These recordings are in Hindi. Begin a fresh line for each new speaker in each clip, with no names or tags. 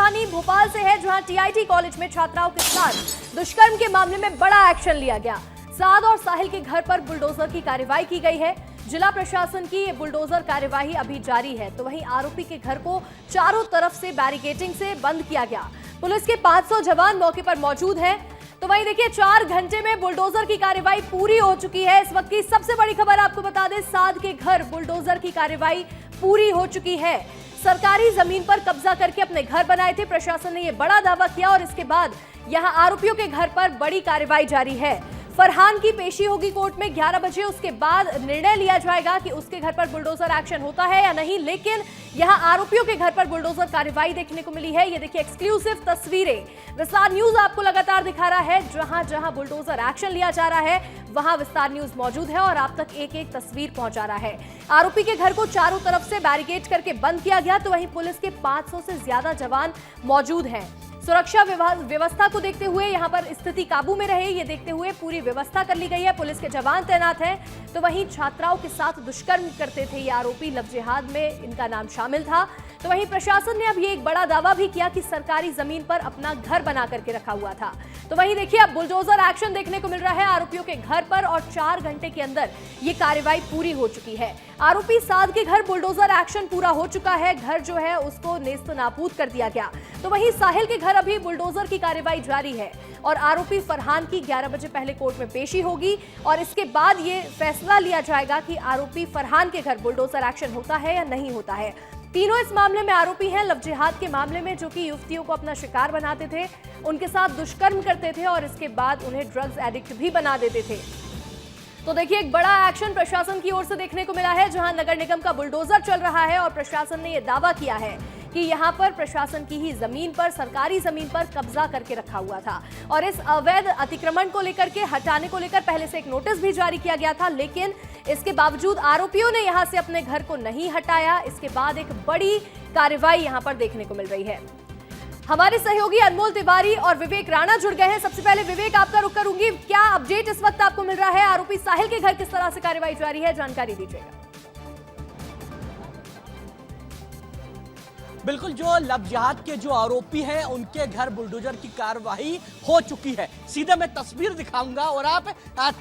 राजधानी भोपाल से है, जहां टीआईटी कॉलेज में छात्राओं के साथ दुष्कर्म के मामले में बड़ा एक्शन लिया गया। साद और साहिल के घर पर बुलडोजर की कार्रवाई की गई है। जिला प्रशासन की ये बुलडोजर कार्यवाही अभी जारी है। तो वहीं आरोपी के घर को चारों तरफ से बैरिकेडिंग से बंद किया गया। पुलिस के 500 जवान मौके पर मौजूद हैं। तो वहीं देखिए 4 घंटे में बुलडोजर की कार्रवाई पूरी हो चुकी है। इस वक्त की सबसे बड़ी खबर आपको बता दें, साद के घर बुलडोजर की कार्रवाई पूरी हो चुकी है। सरकारी जमीन पर कब्जा करके अपने घर बनाए थे। प्रशासन ने यह बड़ा दावा किया और इसके बाद यहां आरोपियों के घर पर बड़ी कार्रवाई जारी है। फरहान की पेशी होगी कोर्ट में 11 बजे। उसके बाद निर्णय लिया जाएगा कि उसके घर पर बुलडोजर एक्शन होता है या नहीं। लेकिन यहां आरोपियों के घर पर बुलडोजर कार्रवाई देखने को मिली है। ये देखिए एक्सक्लूसिव तस्वीरें विस्तार न्यूज आपको लगातार दिखा रहा है। जहां जहां बुलडोजर एक्शन लिया जा रहा है वहां विस्तार न्यूज मौजूद है और आप तक एक एक तस्वीर पहुंचा रहा है। आरोपी के घर को चारों तरफ से बैरिकेड करके बंद किया गया। तो वहीं पुलिस के 500 से ज्यादा जवान मौजूद हैं। सुरक्षा व्यवस्था को देखते हुए यहां पर स्थिति काबू में रहे, ये देखते हुए पूरी व्यवस्था कर ली गई है। पुलिस के जवान तैनात हैं। तो वहीं छात्राओं के साथ दुष्कर्म करते थे ये आरोपी, लव जिहाद में इनका नाम शामिल था। तो वहीं प्रशासन ने अब ये एक बड़ा दावा भी किया कि सरकारी जमीन पर अपना घर बना करके रखा हुआ था। तो वहीं देखिए अब बुलडोजर एक्शन देखने को मिल रहा है आरोपियों के घर पर और 4 घंटे के अंदर ये कार्रवाई पूरी हो चुकी है। आरोपी साद के घर बुलडोजर एक्शन पूरा हो चुका है। घर जो है उसको नेस्त नाबूद कर दिया गया। तो वहीं साहिल के घर अभी बुलडोजर की कार्रवाई जारी है और आरोपी फरहान की 11 बजे पहले कोर्ट में पेशी होगी और इसके बाद ये फैसला लिया जाएगा कि आरोपी फरहान के घर बुलडोजर एक्शन होता है या नहीं होता है। तीनों इस मामले में आरोपी हैं। लव जिहाद के मामले में जो कि युवतियों को अपना शिकार बनाते थे, उनके साथ दुष्कर्म करते थे और इसके बाद उन्हें ड्रग्स एडिक्ट भी बना देते थे। तो देखिए एक बड़ा एक्शन प्रशासन की ओर से देखने को मिला है, जहां नगर निगम का बुलडोजर चल रहा है और प्रशासन ने यह दावा किया है कि यहां पर प्रशासन की ही जमीन पर, सरकारी जमीन पर कब्जा करके रखा हुआ था और इस अवैध अतिक्रमण को लेकर के हटाने को लेकर पहले से एक नोटिस भी जारी किया गया था। लेकिन इसके बावजूद आरोपियों ने यहां से अपने घर को नहीं हटाया। इसके बाद एक बड़ी कार्रवाई यहां पर देखने को मिल रही है। हमारे सहयोगी अनमोल तिवारी और विवेक राणा जुड़ गए हैं। सबसे पहले विवेक, आपका रुख करूंगी, क्या अपडेट इस वक्त आपको मिल रहा है? आरोपी साहिल के घर किस तरह से कार्रवाई जारी है, जानकारी दीजिएगा।
बिल्कुल, जो लव जिहाद के जो आरोपी हैं उनके घर बुलडोजर की कार्रवाई हो चुकी है। सीधे मैं तस्वीर दिखाऊंगा और आप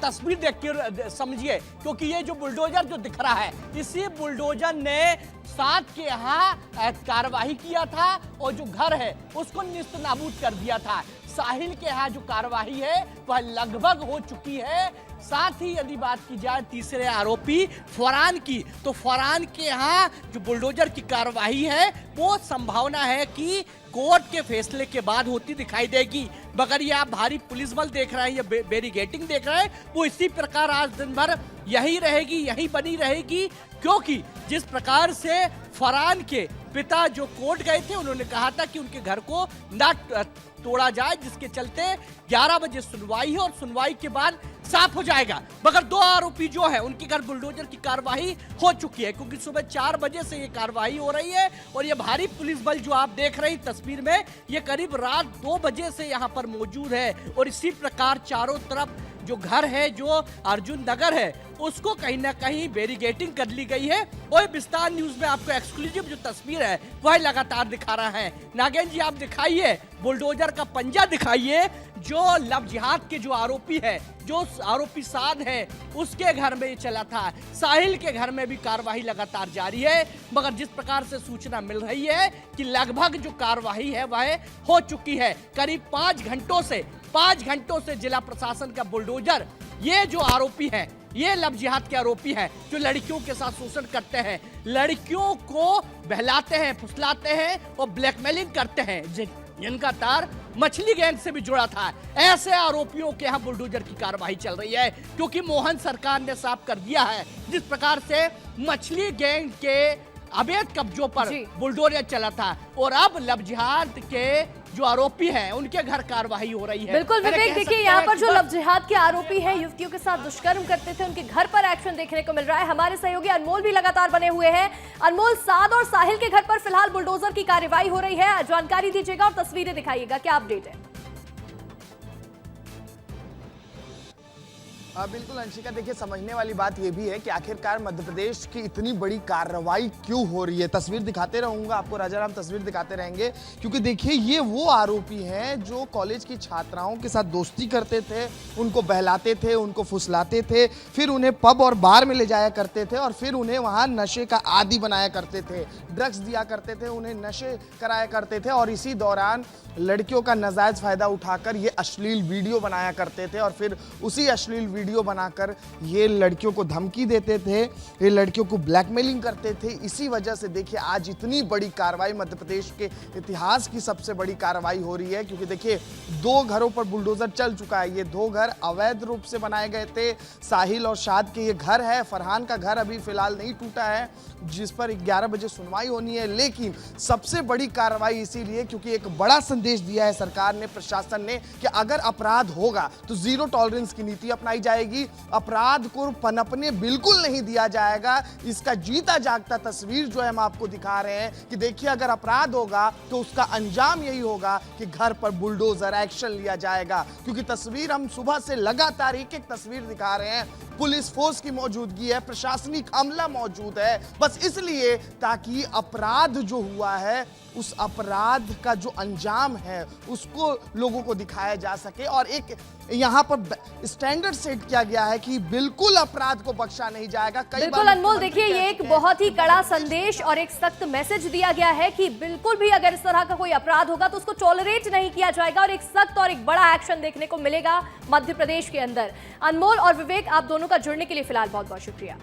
तस्वीर देख के समझिए, क्योंकि ये जो बुलडोजर जो दिख रहा है, इसी बुलडोजर ने साद के यहाँ कार्रवाई किया था और जो घर है उसको निस्त नाबूद कर दिया था। साहिल के यहाँ जो कार्रवाई है वह लगभग हो चुकी है। साथ ही यदि बात की जाए तीसरे आरोपी फरहान की, तो फरहान के यहाँ जो बुलडोजर की कार्रवाई है वो संभावना है कि कोर्ट के फैसले के बाद होती दिखाई देगी। मगर ये आप भारी पुलिस बल देख रहे हैं, ये बैरिकेडिंग देख रहे हैं, वो इसी प्रकार आज दिन भर यही रहेगी, यही बनी रहेगी। क्योंकि जिस प्रकार से फरहान के पिता जो कोर्ट गए थे, उन्होंने कहा था कि उनके घर को ना तोड़ा जाए, जिसके चलते 11 बजे सुनवाई है और सुनवाई के बाद साफ हो जाएगा। मगर 2 आरोपी जो है उनके घर बुलडोजर की कार्रवाई हो चुकी है, क्योंकि सुबह 4 बजे से ये कार्रवाई हो रही है और ये भारी पुलिस बल जो आप देख रहे हैं तस्वीर में, ये करीब रात 2 बजे से यहाँ पर मौजूद है। और इसी प्रकार चारों तरफ जो घर है, जो अर्जुन नगर है, उसको कहीं ना कहीं बैरिकेडिंग कर ली गई है। और विस्तार न्यूज में आपको एक्सक्लूसिव जो तस्वीर है वह लगातार दिखा रहा है। नागेंद्र जी, आप दिखाइए बुलडोजर का पंजा दिखाइए। जो लव जिहाद के जो आरोपी है, जो आरोपी साद है, उसके घर में ये चला था। साहिल के घर में भी कार्रवाई लगातार जारी है। मगर जिस प्रकार से सूचना मिल रही है कि लगभग जो कार्रवाई है वह हो चुकी है। करीब 5 घंटों से जिला प्रशासन का बुलडोजर, ये जो आरोपी है, ये लव जिहाद के आरोपी हैं, जो लड़कियों के साथ शोषण करते हैं, लड़कियों को बहलाते हैं, फुसलाते हैं और ब्लैकमेलिंग करते हैं, जिनका तार मछली गैंग से भी जुड़ा था। ऐसे आरोपियों के यहाँ बुलडोजर की कार्रवाई चल रही है, क्योंकि मोहन सरकार ने साफ कर दिया है जिस प्रकार से मछली गैंग के अवैध कब्जों पर बुलडोजर चला था और अब लव जिहाद के जो आरोपी हैं उनके घर कार्रवाई हो रही है।
बिल्कुल विवेक, देखिए यहाँ पर जो लव जिहाद के आरोपी हैं, युवतियों के साथ दुष्कर्म करते थे, उनके घर पर एक्शन देखने को मिल रहा है। हमारे सहयोगी अनमोल भी लगातार बने हुए हैं। अनमोल, साद और साहिल के घर पर फिलहाल बुलडोजर की कार्रवाई हो रही है, जानकारी दीजिएगा और तस्वीरें दिखाइएगा, क्या अपडेट है?
बिल्कुल अंशिका, देखिए समझने वाली बात यह भी है कि आखिरकार मध्य प्रदेश की इतनी बड़ी कार्रवाई क्यों हो रही है। तस्वीर दिखाते रहूंगा आपको, राजाराम तस्वीर दिखाते रहेंगे, क्योंकि देखिए ये वो आरोपी हैं जो कॉलेज की छात्राओं के साथ दोस्ती करते थे, उनको बहलाते थे, उनको फुसलाते थे, फिर उन्हें पब और बार में ले जाया करते थे और फिर उन्हें वहाँ नशे का आदी बनाया करते थे, ड्रग्स दिया करते थे, उन्हें नशे कराया करते थे और इसी दौरान लड़कियों का नाजायज फायदा उठाकर ये अश्लील वीडियो बनाया करते थे और फिर उसी अश्लील वीडियो बनाकर ये लड़कियों को धमकी देते थे, ये लड़कियों को ब्लैकमेलिंग करते थे। इसी वजह से देखिए आज इतनी बड़ी कार्रवाई, मध्य प्रदेश के इतिहास की सबसे बड़ी कार्रवाई हो रही है, क्योंकि देखिए 2 घरों पर बुलडोजर चल चुका है। ये 2 घर अवैध रूप से बनाए गए थे। साहिल और शाद के ये घर है, फरहान का घर अभी फिलहाल नहीं टूटा है, जिस पर 11 बजे सुनवाई होनी है। लेकिन सबसे बड़ी कार्रवाई इसीलिए क्योंकि एक बड़ा संदेश दिया है सरकार ने, प्रशासन ने, कि अगर अपराध होगा तो जीरो टॉलरेंस की नीति अपनाई जाएगी, अपराध को पनपने बिल्कुल नहीं दिया जाएगा। इसका जीता जागता तस्वीर जो है हम आपको दिखा रहे हैं कि देखिए अगर अपराध होगा तो उसका अंजाम यही होगा कि घर पर बुलडोजर एक्शन लिया जाएगा। क्योंकि तस्वीर हम सुबह से लगातार एक तस्वीर दिखा रहे हैं, पुलिस फोर्स की मौजूदगी है, प्रशासनिक अमला मौजूद है, बस इसलिए ताकि अपराध जो हुआ है उस अपराध का जो अंजाम है उसको लोगों को दिखाया जा सके। और एक यहाँ पर स्टैंडर्ड सेट किया गया है कि बिल्कुल अपराध को बख्शा नहीं जाएगा।
बिल्कुल अनमोल, देखिए ये एक बहुत ही कड़ा संदेश और एक सख्त मैसेज दिया गया है कि बिल्कुल भी अगर इस तरह का कोई अपराध होगा तो उसको टॉलरेट नहीं किया जाएगा और एक सख्त और एक बड़ा एक्शन देखने को मिलेगा मध्य प्रदेश के अंदर। अनमोल और विवेक, आप दोनों का जुड़ने के लिए फिलहाल बहुत बहुत शुक्रिया।